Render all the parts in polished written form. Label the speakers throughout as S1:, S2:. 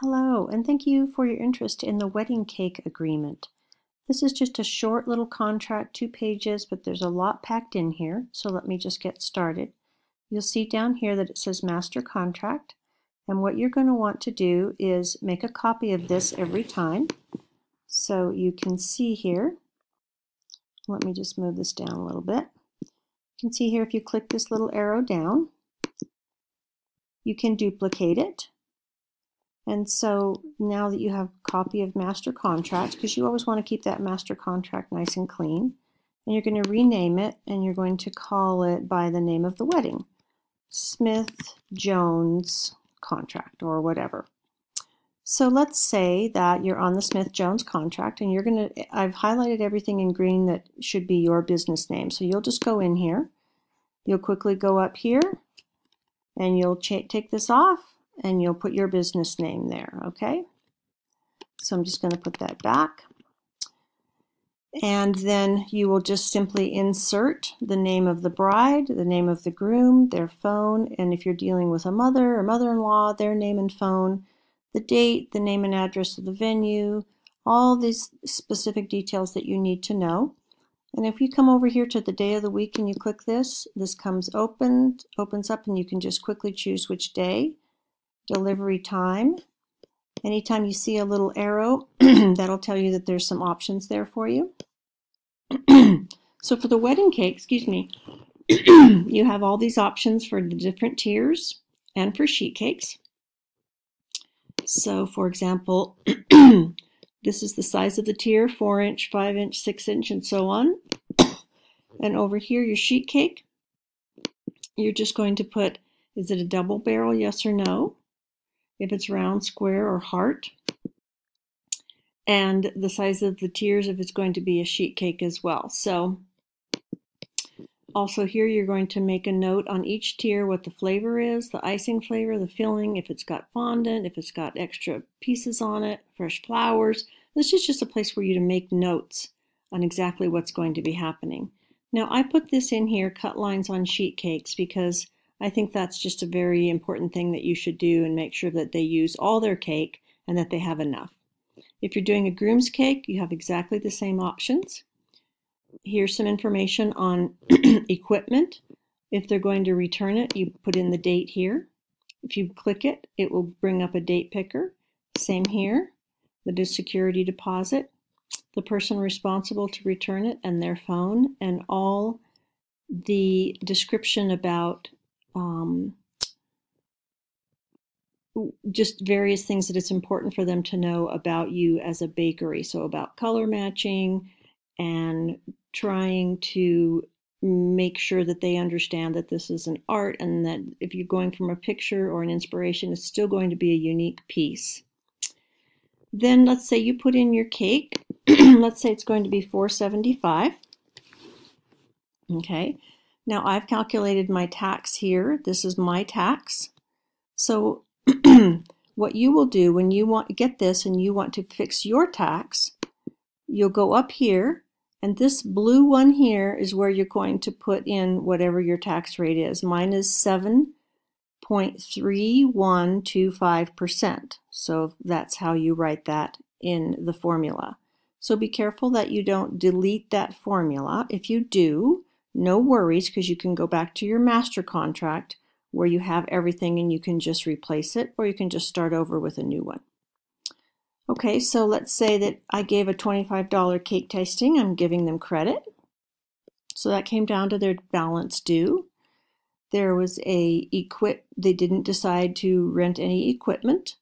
S1: Hello, and thank you for your interest in the wedding cake agreement. This is just a short little contract, 2 pages, but there's a lot packed in here, so let me just get started. You'll see down here that it says Master Contract, and what you're going to want to do is make a copy of this every time. So you can see here, let me just move this down a little bit. You can see here if you click this little arrow down, you can duplicate it. And so now that you have a copy of Master Contract, because you always want to keep that Master Contract nice and clean, and you're going to rename it, and you're going to call it by the name of the wedding, Smith-Jones Contract or whatever. So let's say that you're on the Smith-Jones contract, and I've highlighted everything in green that should be your business name. So you'll just go in here, you'll quickly go up here, and you'll take this off, and you'll put your business name there, okay? So I'm just going to put that back. And then you will just simply insert the name of the bride, the name of the groom, their phone, and if you're dealing with a mother or mother-in-law, their name and phone, the date, the name and address of the venue, all these specific details that you need to know. And if you come over here to the day of the week and you click this, this opens up, and you can just quickly choose which day. Delivery time. Anytime you see a little arrow, that'll tell you that there's some options there for you. So for the wedding cake, you have all these options for the different tiers and for sheet cakes. So for example, this is the size of the tier, 4-inch, 5-inch, 6-inch, and so on. And over here, your sheet cake, you're just going to put, is it a double barrel, yes or no? If it's round, square, or heart. And the size of the tiers if it's going to be a sheet cake as well. So also here you're going to make a note on each tier what the flavor is, the icing flavor, the filling, if it's got fondant, if it's got extra pieces on it, fresh flowers. This is just a place for you to make notes on exactly what's going to be happening. Now I put this in here, cut lines on sheet cakes, because I think that's just a very important thing that you should do and make sure that they use all their cake and that they have enough. If you're doing a groom's cake, you have exactly the same options. Here's some information on equipment. If they're going to return it, you put in the date here. If you click it, it will bring up a date picker. Same here. The security deposit, the person responsible to return it and their phone, and all the description about just various things that it's important for them to know about you as a bakery. So about color matching and trying to make sure that they understand that this is an art, and that if you're going from a picture or an inspiration, it's still going to be a unique piece. Then let's say you put in your cake. Let's say it's going to be $4.75. Okay. Now I've calculated my tax here. This is my tax. So what you will do when you get this and you want to fix your tax, you'll go up here, and this blue one here is where you're going to put in whatever your tax rate is. Mine is 7.3125%. So that's how you write that in the formula. So be careful that you don't delete that formula. If you do, no worries, because you can go back to your master contract where you have everything and you can just replace it, or you can just start over with a new one. Okay, so let's say that I gave a $25 cake tasting. I'm giving them credit. So that came down to their balance due. There was they didn't decide to rent any equipment.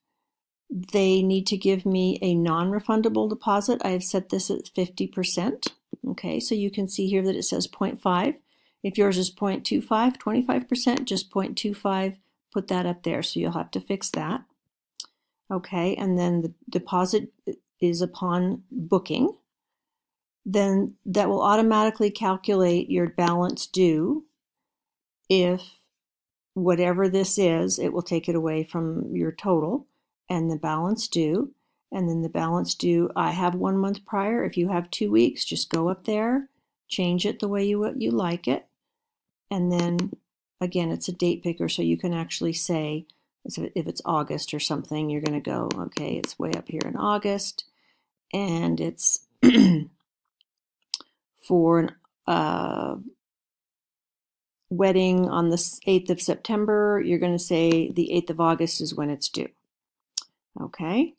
S1: They need to give me a non-refundable deposit. I have set this at 50%. Okay, so you can see here that it says 0.5. If yours is 0.25, 25%, just 0.25, put that up there. So you'll have to fix that. Okay, and then the deposit is upon booking. Then that will automatically calculate your balance due. If whatever this is, it will take it away from your total and the balance due. And then the balance due, I have 1 month prior. If you have 2 weeks, just go up there, change it the way you like it. And then again, it's a date picker, so you can actually say So if it's August or something, you're going to go, okay, it's way up here in August, and it's for an wedding on the 8th of September, you're going to say the 8th of August is when it's due. Okay,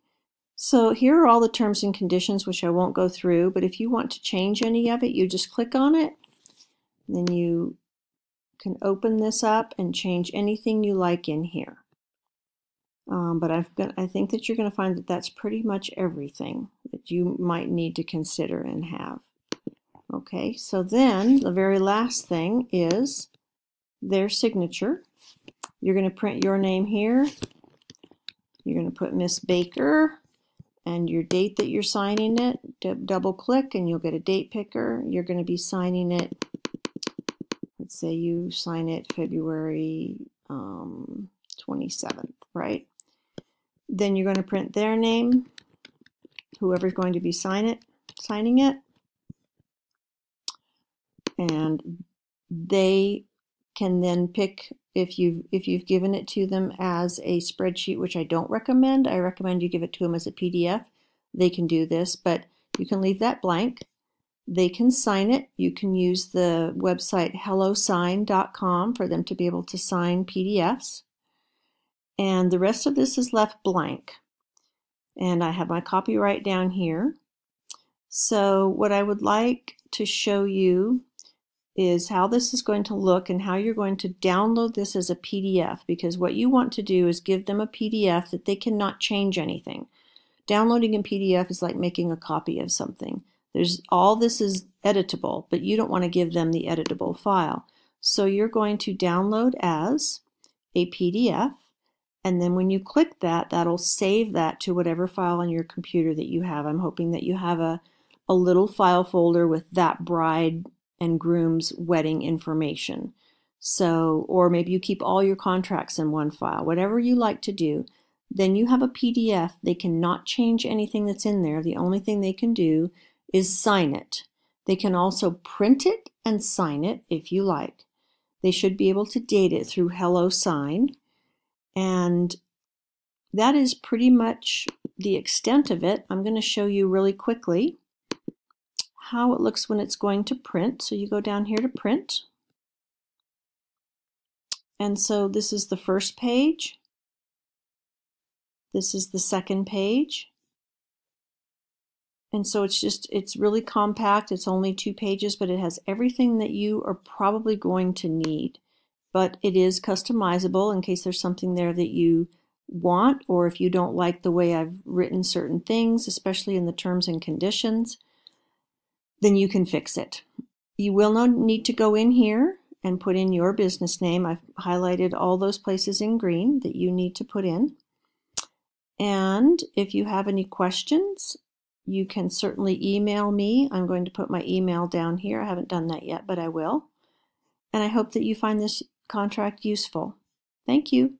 S1: so here are all the terms and conditions, which I won't go through, but if you want to change any of it, you just click on it, and then you can open this up and change anything you like in here. But I think that you're going to find that that's pretty much everything that you might need to consider and have. Okay, so then the very last thing is their signature. You're going to print your name here. You're going to put Miss Baker and your date that you're signing it. Double click and you'll get a date picker. You're going to be signing it. Let's say you sign it February 27th, right? Then you're going to print their name, whoever's going to be signing it, and they can then pick, if you've given it to them as a spreadsheet, which I don't recommend. I recommend you give it to them as a PDF. They can do this, but you can leave that blank. They can sign it. You can use the website hellosign.com for them to be able to sign PDFs. And the rest of this is left blank. And I have my copyright down here. So what I would like to show you is how this is going to look and how you're going to download this as a PDF, because what you want to do is give them a PDF that they cannot change anything. Downloading a PDF is like making a copy of something. All this is editable, but you don't want to give them the editable file. So you're going to download as a PDF, and then when you click that, that'll save that to whatever file on your computer that you have. I'm hoping that you have a little file folder with that bride and groom's wedding information. So, or maybe you keep all your contracts in one file, whatever you like to do. Then you have a PDF. They cannot change anything that's in there. The only thing they can do is sign it. They can also print it and sign it if you like. They should be able to date it through HelloSign. And that is pretty much the extent of it. I'm going to show you really quickly how it looks when it's going to print. So you go down here to print. And so this is the first page. This is the second page. And so it's really compact. It's only 2 pages, but it has everything that you are probably going to need. But it is customizable in case there's something there that you want, or if you don't like the way I've written certain things, especially in the terms and conditions, then you can fix it. You will not need to go in here and put in your business name. I've highlighted all those places in green that you need to put in. And if you have any questions, you can certainly email me. I'm going to put my email down here. I haven't done that yet, but I will. And I hope that you find this contract useful. Thank you.